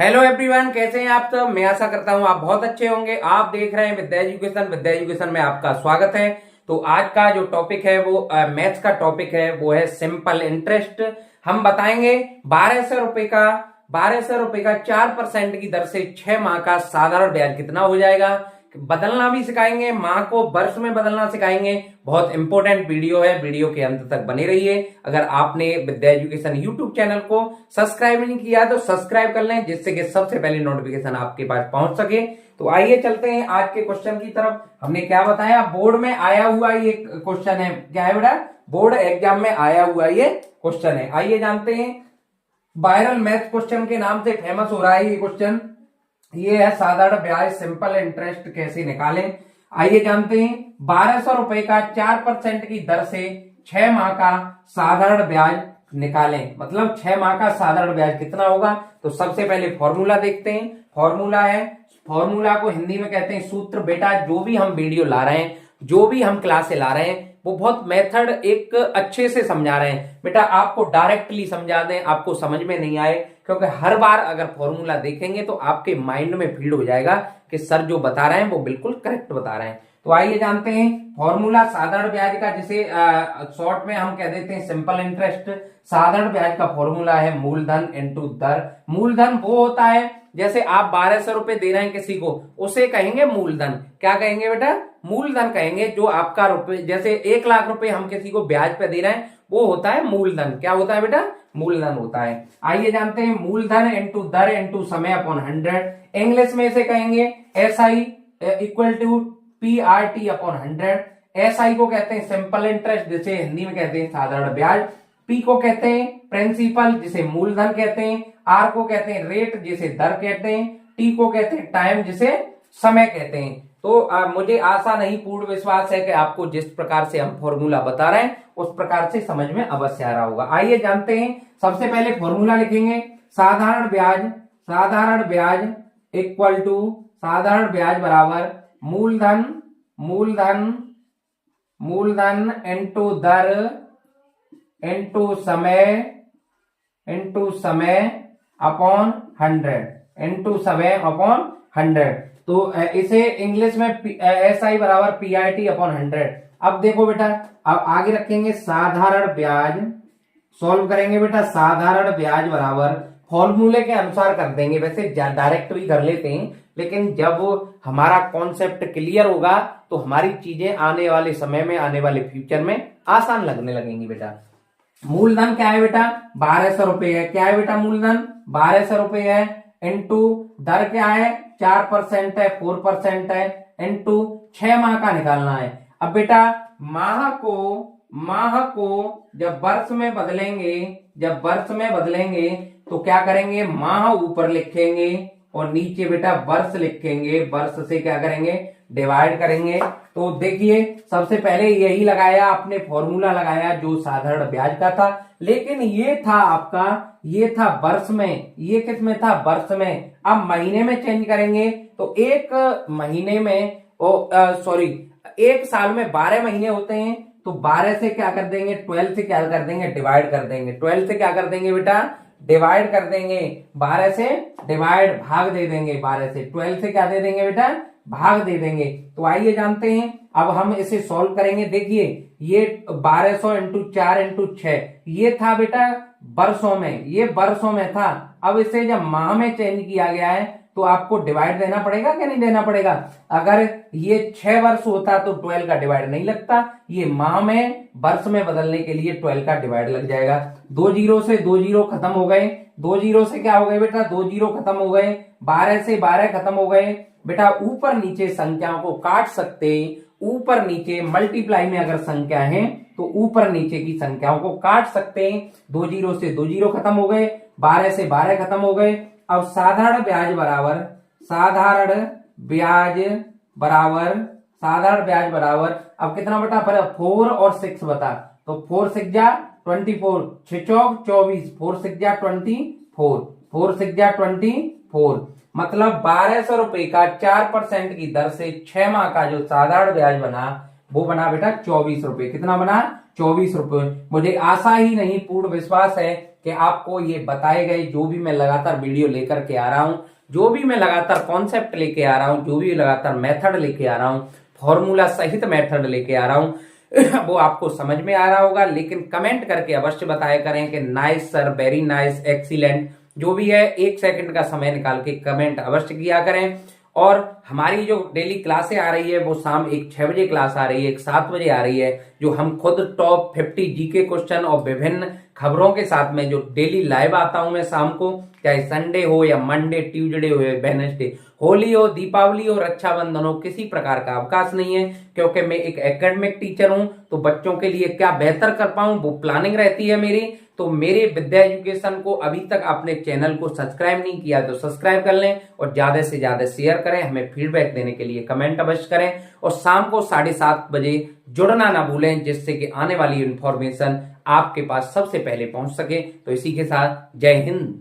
Hello everyone, कैसे हैं आप सब। मैं आशा करता हूं आप बहुत अच्छे होंगे। आप देख रहे हैं विद्या एजुकेशन। विद्या एजुकेशन में आपका स्वागत है। तो आज का जो टॉपिक है वो मैथ्स का टॉपिक है, वो है सिंपल इंटरेस्ट। हम बताएंगे 1200 रुपए का 4% की दर से 6 माह का साधारण ब्याज कितना हो जाएगा। बदलना भी सिखाएंगे, माह को वर्ष में बदलना सिखाएंगे। बहुत इंपॉर्टेंट वीडियो है, वीडियो के अंत तक बने रहिए। अगर आपने विद्या एजुकेशन यूट्यूब चैनल को सब्सक्राइब नहीं किया तो सब्सक्राइब कर लें, जिससे कि सबसे पहले नोटिफिकेशन आपके पास पहुंच सके। तो आइए चलते हैं आज के क्वेश्चन की तरफ। हमने क्या बताया, बोर्ड में आया हुआ ये क्वेश्चन है। क्या है बेटा, बोर्ड एग्जाम में आया हुआ ये क्वेश्चन है। आइए जानते हैं। वायरल मैथ क्वेश्चन के नाम से फेमस हो रहा है ये क्वेश्चन। ये है साधारण ब्याज सिंपल इंटरेस्ट कैसे निकालें। आइए जानते हैं। 1200 रुपए का 4% की दर से 6 माह का साधारण ब्याज निकालें, मतलब 6 माह का साधारण ब्याज कितना होगा। तो सबसे पहले फॉर्मूला देखते हैं। फॉर्मूला को हिंदी में कहते हैं सूत्र। बेटा जो भी हम वीडियो ला रहे हैं, जो भी हम क्लासे ला रहे हैं, वो बहुत मेथड एक अच्छे से समझा रहे हैं। बेटा आपको डायरेक्टली समझा दें, आपको समझ में नहीं आए, क्योंकि हर बार अगर फॉर्मूला देखेंगे तो आपके माइंड में फीड हो जाएगा कि सर जो बता रहे हैं वो बिल्कुल करेक्ट बता रहे हैं। तो आइए जानते हैं फॉर्मूला साधारण ब्याज का, जिसे शॉर्ट में हम कह देते हैं सिंपल इंटरेस्ट। साधारण ब्याज का फॉर्मूला है मूलधन इंटू दर। मूलधन वो होता है, जैसे आप 1200 रुपए दे रहे हैं किसी को, उसे कहेंगे मूलधन। क्या कहेंगे बेटा, मूलधन कहेंगे। जो आपका रुपए, जैसे 1 लाख रुपए हम किसी को ब्याज पे दे रहे हैं, वो होता है मूलधन। क्या होता है बेटा, मूलधन होता है। आइए जानते हैं मूलधन इंटू दर इंटू समय अपॉन 100। इंग्लिश में इसे कहेंगे SI equal to PRT upon 100। SI को कहते हैं सिंपल इंटरेस्ट, जिसे हिंदी में कहते हैं साधारण ब्याज। P को कहते हैं प्रिंसिपल, जिसे मूलधन कहते हैं। R को कहते हैं रेट, जिसे दर कहते हैं। T को कहते हैं टाइम, जिसे समय कहते हैं। तो मुझे आशा नहीं, पूर्ण विश्वास है कि आपको जिस प्रकार से हम फॉर्मूला बता रहे हैं उस प्रकार से समझ में अवश्य आ रहा होगा। आइए जानते हैं। सबसे पहले फॉर्मूला लिखेंगे। साधारण ब्याज इक्वल टू साधारण ब्याज बराबर मूलधन इंटू दर इंटू समय अपॉन 100 इंटू समय अपॉन 100। तो इसे इंग्लिश में SI बराबर PRT अपॉन 100। अब देखो बेटा, अब आगे रखेंगे साधारण ब्याज, सॉल्व करेंगे बेटा। साधारण ब्याज बराबर फॉर्मूले के अनुसार कर देंगे, वैसे डायरेक्ट भी कर लेते हैं, लेकिन जब हमारा कॉन्सेप्ट क्लियर होगा तो हमारी चीजें आने वाले समय में, आने वाले फ्यूचर में आसान लगने लगेंगी बेटा। मूलधन क्या है बेटा, 1200 रुपए है। क्या है बेटा, मूलधन 1200 रुपए है। इंटू दर क्या है, 4% है, 4% है। इंटू 6 माह का निकालना है। अब बेटा माह को जब वर्ष में बदलेंगे तो क्या करेंगे, माह ऊपर लिखेंगे और नीचे बेटा वर्ष लिखेंगे। वर्ष से क्या करेंगे, डिवाइड करेंगे। तो देखिए सबसे पहले यही लगाया आपने, फॉर्मूला लगाया जो साधारण ब्याज का था, लेकिन ये था वर्ष में। ये किस में था, वर्ष में। अब महीने में चेंज करेंगे तो एक महीने में एक साल में 12 महीने होते हैं। तो 12 से क्या कर देंगे, 12 से क्या कर देंगे, डिवाइड कर देंगे। 12 से क्या कर देंगे बेटा, डिवाइड कर देंगे। 12 से डिवाइड, भाग दे देंगे। 12 से 12 से क्या दे देंगे बेटा, भाग दे देंगे। तो आइए जानते हैं। अब हम इसे सॉल्व करेंगे। देखिए ये 1200 इंटू 4 इंटू 6, ये था बेटा वर्षों में, ये वर्षों में था। अब इसे जब माह में चेंज किया गया है तो आपको डिवाइड देना पड़ेगा कि नहीं देना पड़ेगा। अगर ये 6 वर्ष होता तो 12 का डिवाइड नहीं लगता, ये माह में वर्ष में बदलने के लिए 12 का डिवाइड लग जाएगा। 2 जीरो से 2 जीरो खत्म हो गए। 2 जीरो से क्या हो गए बेटा, 2 जीरो खत्म हो गए। 12 से 12 खत्म हो गए। बेटा ऊपर नीचे संख्याओं को काट सकते, ऊपर नीचे मल्टीप्लाई में अगर संख्या है तो ऊपर नीचे की संख्याओं को काट सकते हैं। 2 जीरो से 2 जीरो खत्म हो गए। 12 से 12 खत्म हो गए। अब साधारण ब्याज बराबर अब कितना बटा, 4 और 6 बता। तो 4 6 जा 24, 6 चौक 24, 4 6 जा 24, 4 6 जा 24। मतलब 1200 रुपए का 4% की दर से 6 माह का जो साधारण ब्याज बना, वो बना बेटा 24 रुपए। कितना बना, 24 रुपए। मुझे आशा ही नहीं, पूर्ण विश्वास है कि आपको ये बताए गए जो भी मैं लगातार वीडियो लेकर के आ रहा हूं, जो भी मैं लगातार कॉन्सेप्ट लेके आ रहा हूं, जो भी लगातार मेथड लेके आ रहा हूं, फॉर्मूला सहित मेथड लेके आ रहा हूं वो आपको समझ में आ रहा होगा। लेकिन कमेंट करके अवश्य बताया करें कि nice sir, very nice, excellent, जो भी है 1 सेकंड का समय निकाल के कमेंट अवश्य किया करें। और हमारी जो डेली क्लासें आ रही है वो शाम एक 6 बजे क्लास आ रही है, एक 7 बजे आ रही है, जो हम खुद टॉप 50 जीके क्वेश्चन और विभिन्न खबरों के साथ में जो डेली लाइव आता हूं मैं शाम को, चाहे संडे हो या मंडे, ट्यूसडे हो या वेडनेसडे, होली हो, दीपावली हो, रक्षाबंधन हो, किसी प्रकार का अवकाश नहीं है, क्योंकि मैं एक एकेडमिक टीचर हूं। तो बच्चों के लिए क्या बेहतर कर पाऊं वो प्लानिंग रहती है मेरी। तो मेरे विद्या एजुकेशन को अभी तक आपने चैनल को सब्सक्राइब नहीं किया तो सब्सक्राइब कर लें और ज्यादा से ज्यादा शेयर करें। हमें फीडबैक देने के लिए कमेंट अवश्य करें और शाम को 7:30 बजे जुड़ना ना भूलें, जिससे कि आने वाली इंफॉर्मेशन आपके पास सबसे पहले पहुंच सके। तो इसी के साथ जय हिंद।